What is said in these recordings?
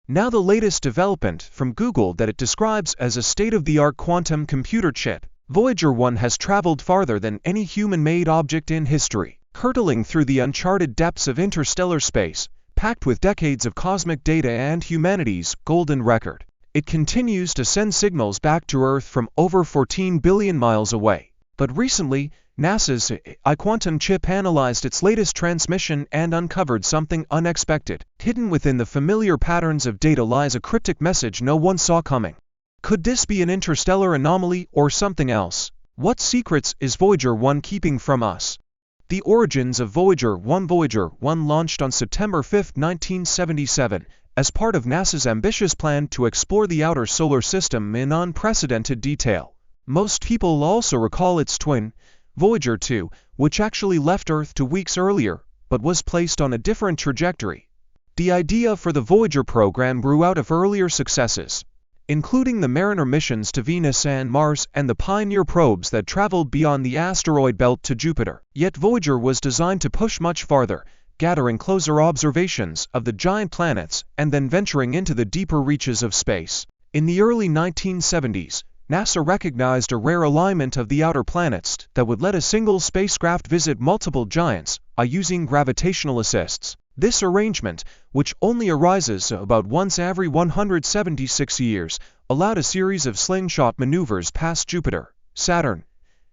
Now the latest development from Google that it describes as a state-of-the-art quantum computer chip. Voyager 1 has traveled farther than any human-made object in history, hurtling through the uncharted depths of interstellar space, packed with decades of cosmic data and humanity's golden record. It continues to send signals back to Earth from over 14 billion miles away. But recently, NASA's quantum chip analyzed its latest transmission and uncovered something unexpected. Hidden within the familiar patterns of data lies a cryptic message no one saw coming. Could this be an interstellar anomaly or something else? What secrets is Voyager 1 keeping from us? The origins of Voyager 1. Voyager 1 launched on September 5, 1977, as part of NASA's ambitious plan to explore the outer solar system in unprecedented detail. Most people also recall its twin, Voyager 2, which actually left Earth 2 weeks earlier, but was placed on a different trajectory. The idea for the Voyager program grew out of earlier successes, including the Mariner missions to Venus and Mars and the Pioneer probes that traveled beyond the asteroid belt to Jupiter. Yet Voyager was designed to push much farther, gathering closer observations of the giant planets and then venturing into the deeper reaches of space. In the early 1970s, NASA recognized a rare alignment of the outer planets that would let a single spacecraft visit multiple giants using gravitational assists. This arrangement, which only arises about once every 176 years, allowed a series of slingshot maneuvers past Jupiter, Saturn,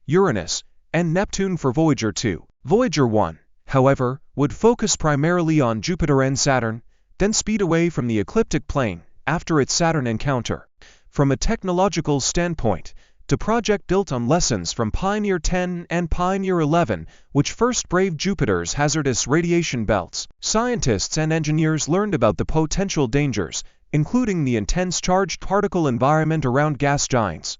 Uranus, and Neptune for Voyager 2. Voyager 1, however, would focus primarily on Jupiter and Saturn, then speed away from the ecliptic plane after its Saturn encounter. From a technological standpoint, the project built on lessons from Pioneer 10 and Pioneer 11, which first braved Jupiter's hazardous radiation belts. Scientists and engineers learned about the potential dangers, including the intense charged particle environment around gas giants.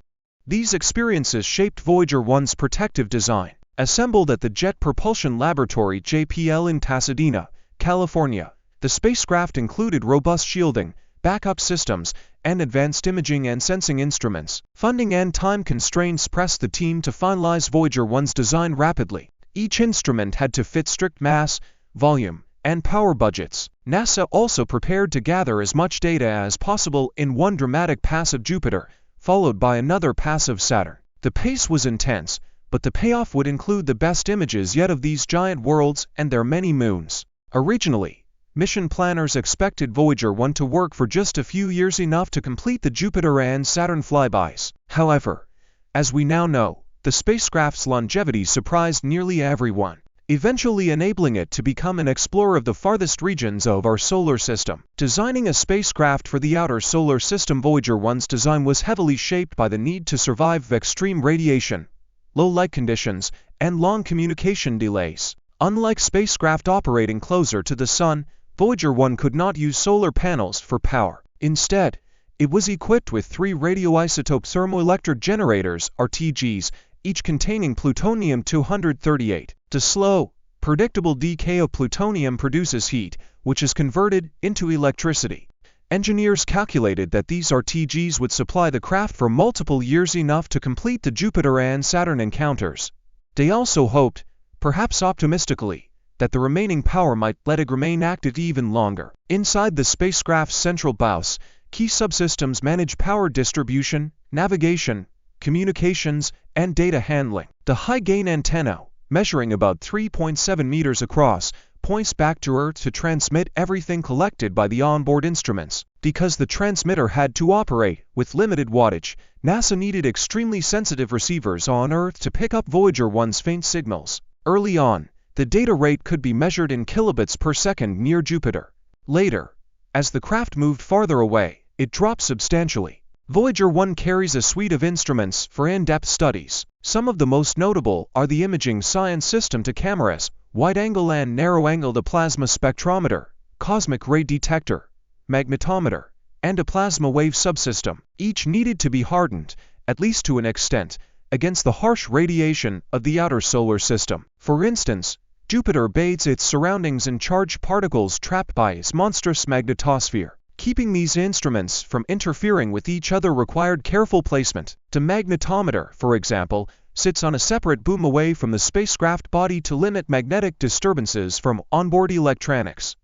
These experiences shaped Voyager 1's protective design. Assembled at the Jet Propulsion Laboratory (JPL) in Pasadena, California, the spacecraft included robust shielding, backup systems, and advanced imaging and sensing instruments. Funding and time constraints pressed the team to finalize Voyager 1's design rapidly. Each instrument had to fit strict mass, volume, and power budgets. NASA also prepared to gather as much data as possible in one dramatic pass of Jupiter, followed by another pass of Saturn. The pace was intense, but the payoff would include the best images yet of these giant worlds and their many moons. Originally, mission planners expected Voyager 1 to work for just a few years, enough to complete the Jupiter and Saturn flybys. However, as we now know, the spacecraft's longevity surprised nearly everyone, eventually enabling it to become an explorer of the farthest regions of our solar system. Designing a spacecraft for the outer solar system, Voyager 1's design was heavily shaped by the need to survive extreme radiation, low light conditions, and long communication delays. Unlike spacecraft operating closer to the Sun, Voyager 1 could not use solar panels for power. Instead, it was equipped with 3 radioisotope thermoelectric generators, RTGs, each containing plutonium-238. The slow, predictable decay of plutonium produces heat, which is converted into electricity. Engineers calculated that these RTGs would supply the craft for multiple years, enough to complete the Jupiter and Saturn encounters. They also hoped, perhaps optimistically, that the remaining power might let it remain active even longer. Inside the spacecraft's central BIOS, key subsystems manage power distribution, navigation, communications, and data handling. The high-gain antenna, measuring about 3.7 meters across, points back to Earth to transmit everything collected by the onboard instruments. Because the transmitter had to operate with limited wattage, NASA needed extremely sensitive receivers on Earth to pick up Voyager 1's faint signals. Early on, the data rate could be measured in kilobits per second near Jupiter. Later, as the craft moved farther away, it dropped substantially. Voyager 1 carries a suite of instruments for in-depth studies. Some of the most notable are the imaging science system to cameras, wide-angle and narrow-angle, the plasma spectrometer, cosmic ray detector, magnetometer, and a plasma wave subsystem. Each needed to be hardened, at least to an extent, against the harsh radiation of the outer solar system. For instance, Jupiter bathes its surroundings in charged particles trapped by its monstrous magnetosphere. Keeping these instruments from interfering with each other required careful placement. The magnetometer, for example, sits on a separate boom away from the spacecraft body to limit magnetic disturbances from onboard electronics.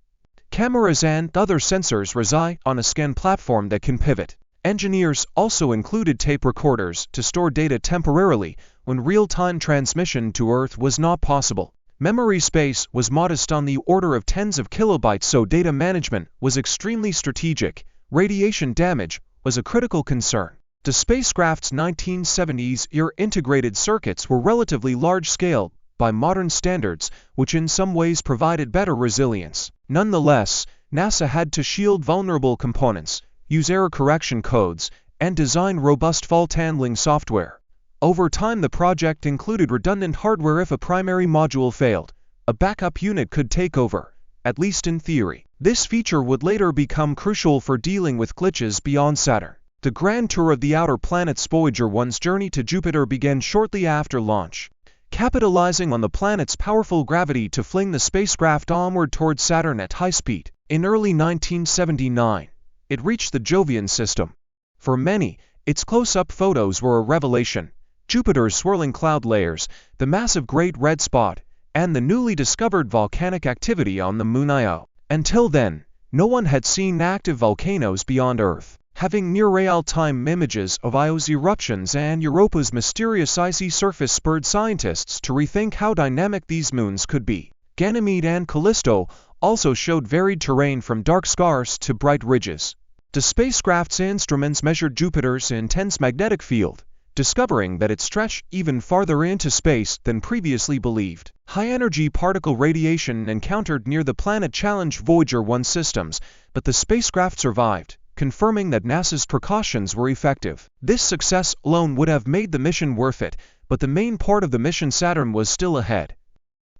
Cameras and other sensors reside on a scan platform that can pivot. Engineers also included tape recorders to store data temporarily when real-time transmission to Earth was not possible. Memory space was modest, on the order of tens of kilobytes, so data management was extremely strategic. Radiation damage was a critical concern. The spacecraft's 1970s era integrated circuits were relatively large-scale by modern standards, which in some ways provided better resilience. Nonetheless, NASA had to shield vulnerable components, use error correction codes, and design robust fault handling software. Over time, the project included redundant hardware. If a primary module failed, a backup unit could take over, at least in theory. This feature would later become crucial for dealing with glitches beyond Saturn. The grand tour of the outer planets. Voyager 1's journey to Jupiter began shortly after launch, capitalizing on the planet's powerful gravity to fling the spacecraft onward towards Saturn at high speed. In early 1979, it reached the Jovian system. For many, its close-up photos were a revelation. Jupiter's swirling cloud layers, the massive Great Red Spot, and the newly discovered volcanic activity on the Moon Io. Until then, no one had seen active volcanoes beyond Earth. Having near-real-time images of Io's eruptions and Europa's mysterious icy surface spurred scientists to rethink how dynamic these moons could be. Ganymede and Callisto also showed varied terrain, from dark scars to bright ridges. The spacecraft's instruments measured Jupiter's intense magnetic field, discovering that it stretched even farther into space than previously believed. High-energy particle radiation encountered near the planet challenged Voyager 1 systems, but the spacecraft survived, confirming that NASA's precautions were effective. This success alone would have made the mission worth it, but the main part of the mission, Saturn, was still ahead.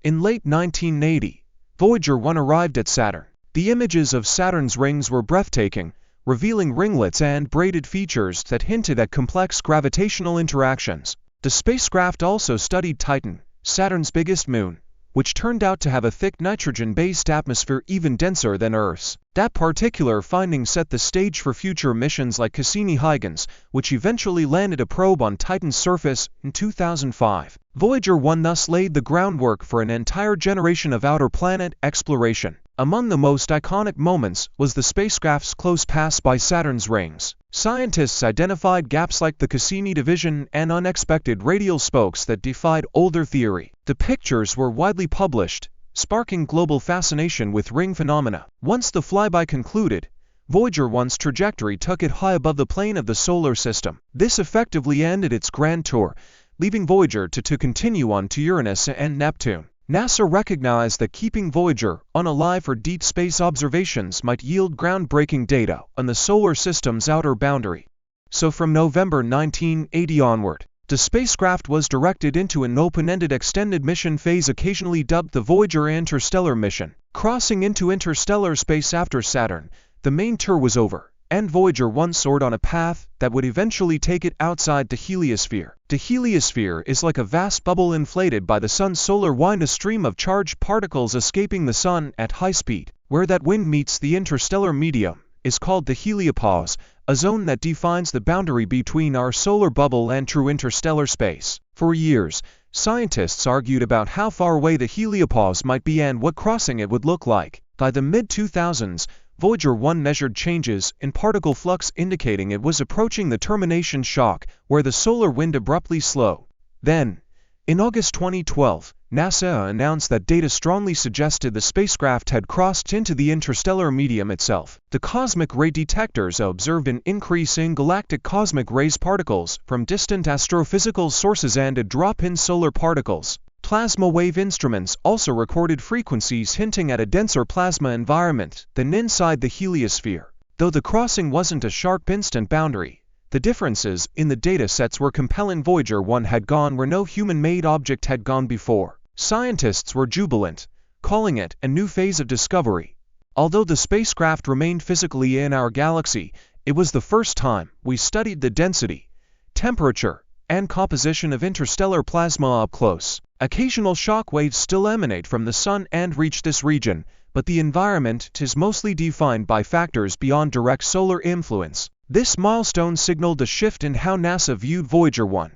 In late 1980, Voyager 1 arrived at Saturn. The images of Saturn's rings were breathtaking, revealing ringlets and braided features that hinted at complex gravitational interactions. The spacecraft also studied Titan, Saturn's biggest moon, which turned out to have a thick nitrogen-based atmosphere even denser than Earth's. That particular finding set the stage for future missions like Cassini-Huygens, which eventually landed a probe on Titan's surface in 2005. Voyager 1 thus laid the groundwork for an entire generation of outer planet exploration. Among the most iconic moments was the spacecraft's close pass by Saturn's rings. Scientists identified gaps like the Cassini division and unexpected radial spokes that defied older theory. The pictures were widely published, sparking global fascination with ring phenomena. Once the flyby concluded, Voyager 1's trajectory took it high above the plane of the solar system. This effectively ended its grand tour, leaving Voyager to continue on to Uranus and Neptune. NASA recognized that keeping Voyager alive for deep space observations might yield groundbreaking data on the solar system's outer boundary. So from November 1980 onward, the spacecraft was directed into an open-ended extended mission phase, occasionally dubbed the Voyager Interstellar Mission. Crossing into interstellar space after Saturn, the main tour was over, and Voyager 1 soared on a path that would eventually take it outside the heliosphere. The heliosphere is like a vast bubble inflated by the sun's solar wind, a stream of charged particles escaping the sun at high speed. Where that wind meets the interstellar medium is called the heliopause, a zone that defines the boundary between our solar bubble and true interstellar space. For years, scientists argued about how far away the heliopause might be and what crossing it would look like. By the mid-2000s, Voyager 1 measured changes in particle flux, indicating it was approaching the termination shock, where the solar wind abruptly slowed. Then, in August 2012, NASA announced that data strongly suggested the spacecraft had crossed into the interstellar medium itself. The cosmic ray detectors observed an increase in galactic cosmic rays particles from distant astrophysical sources and a drop in solar particles. Plasma wave instruments also recorded frequencies hinting at a denser plasma environment than inside the heliosphere. Though the crossing wasn't a sharp instant boundary, the differences in the data sets were compelling. Voyager 1 had gone where no human-made object had gone before. Scientists were jubilant, calling it a new phase of discovery. Although the spacecraft remained physically in our galaxy, it was the first time we studied the density, temperature, and composition of interstellar plasma up close. Occasional shock waves still emanate from the Sun and reach this region, but the environment is mostly defined by factors beyond direct solar influence. This milestone signaled a shift in how NASA viewed Voyager 1.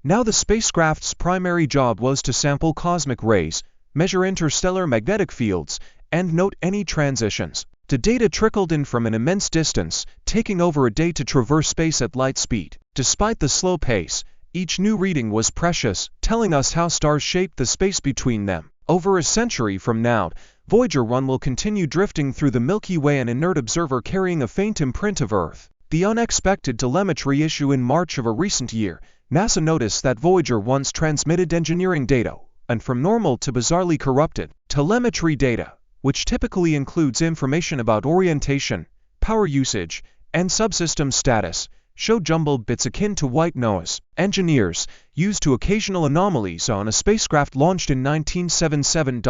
Now the spacecraft's primary job was to sample cosmic rays, measure interstellar magnetic fields, and note any transitions. The data trickled in from an immense distance, taking over a day to traverse space at light speed. Despite the slow pace, each new reading was precious, telling us how stars shaped the space between them. Over a century from now, Voyager 1 will continue drifting through the Milky Way, an inert observer carrying a faint imprint of Earth. The unexpected telemetry issue in March of a recent year, NASA noticed that Voyager 1's transmitted engineering data, and from normal to bizarrely corrupted telemetry data, which typically includes information about orientation, power usage, and subsystem status, showed jumbled bits akin to white noise. Engineers used to occasional anomalies on a spacecraft launched in 1977.